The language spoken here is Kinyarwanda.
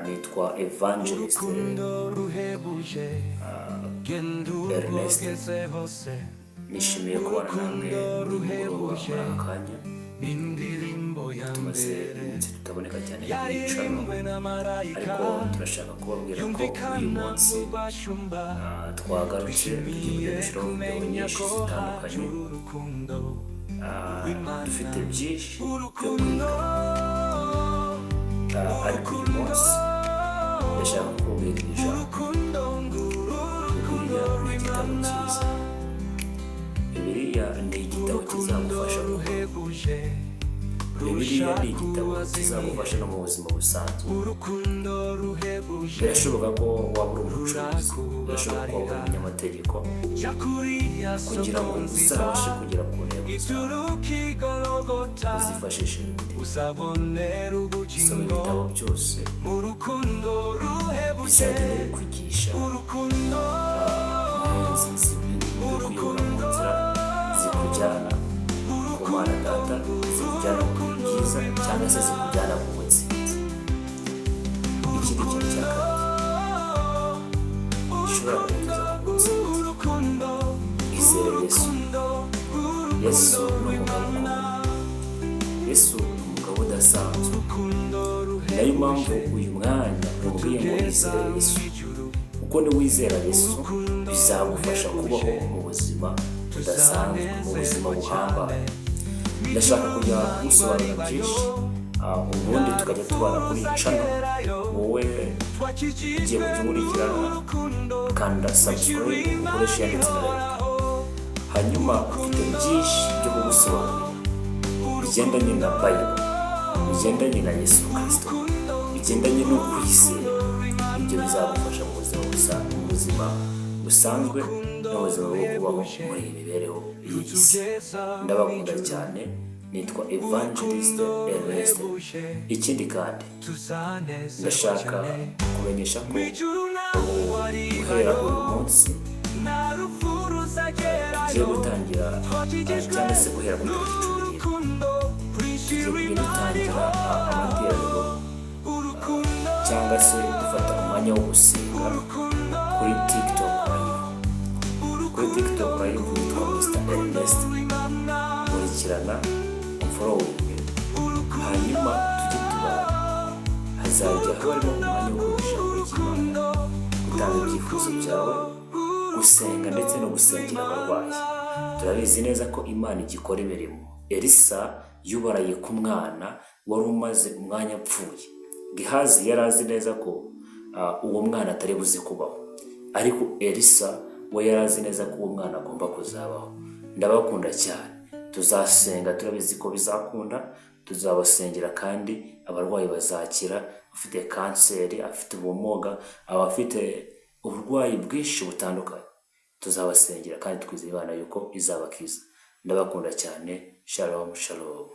nitwa Evangelist Ernest. Nishimiye kubana namwe muri aka kanya. Tumaze iminsi tutaboneka cyane kwicano, ariko turashaka kubabwira ko uyu munsi twagarutse tugiye gushyiraho video nyinshi zitandukanye. Dufite byinshi byo kwiga, ariko uyu munsi ndashaka kubabwira ijambo. Bibiliya ni igitabo cyiza. Bibiliya ni igitabo kizagufasha no mu buzima busanzwe. Birashoboka ko waba uri umucuruzi, birashoboka ko waba uri umunyamategeko, kugira ngo uzabashe kugera ku ntego zawe uzifashishe Bibiliya. Soma ibitabo byose bizajya bikwigisha inzira yo kuyobora mu nzira zikujyana ku Mana Data, zikujyana mu byiza cyangwa se zikujyana mu butsinzi. Ikindi kintu cya kabiri gishobora kugeza ku butsinzi: izere Yesu. Yesu ni umugabo ukomeye. Yesu ni umugabo udasanzwe. Niyo mpamvu uyu mwanya mubwiye ngo izere Yesu, kuko niwizera Yesu bizagufasha kubaho mu buzima budasanzwe, mu buzima buhambaye. Ndashaka kujya gusobanura byinshi, ubundi tukajya tubana kuri channel. Wowe ugiye kugikurikirana, kanda subscribe, ukoreshe yanditse na like. Hanyuma ufite byinshi byo kugusobanurira bigendanye na Bible, bigendanye na Yesu Kristo, bigendanye no kwizera. Ibyo bizagufasha mu buzima busanzwe no mu buzima bwo kubaho muri iyi mibereho y'isi. Ndabakunda cyane. Nitwa Evangelist Ernest. Ikindi kandi ndashaka kumenyesha ko guhera uyu munsi tugiye gutangira, cyangwa se guhera kuri tariki 10 tugiye gutangira amateraniro, cyangwa se dufata umwanya wo gusenga kuri TikTok live. Kuri TikTok live nitwa Mr. Ernest. Kurikirana, following, hanyuma tujye tubana. Hazajya harimo umwanya wo kugisha Imana, gutanga ibyifuzo byawe, gusenga ndetse no gusengera abarwayi. Turabizi neza ko Imana igikora imirimo. Elisa yubaraye ku mwana wari umaze umwanya apfuye. Gehazi yari azi neza ko uwo mwana atari buze kubaho, ariko Elisa we yari azi neza ko uwo mwana agomba kuzabaho. Ndabakunda cyane. Tuzasenga, turabizi ko bizakunda. Tuzabasengera kandi abarwayi bazakira. Afite kanseri, afite ubumuga, abafite uburwayi bwinshi butandukanye, tuzabasengera kandi twizeye Imana yuko izabakiza. Ndabakunda cyane. Shalom shalom.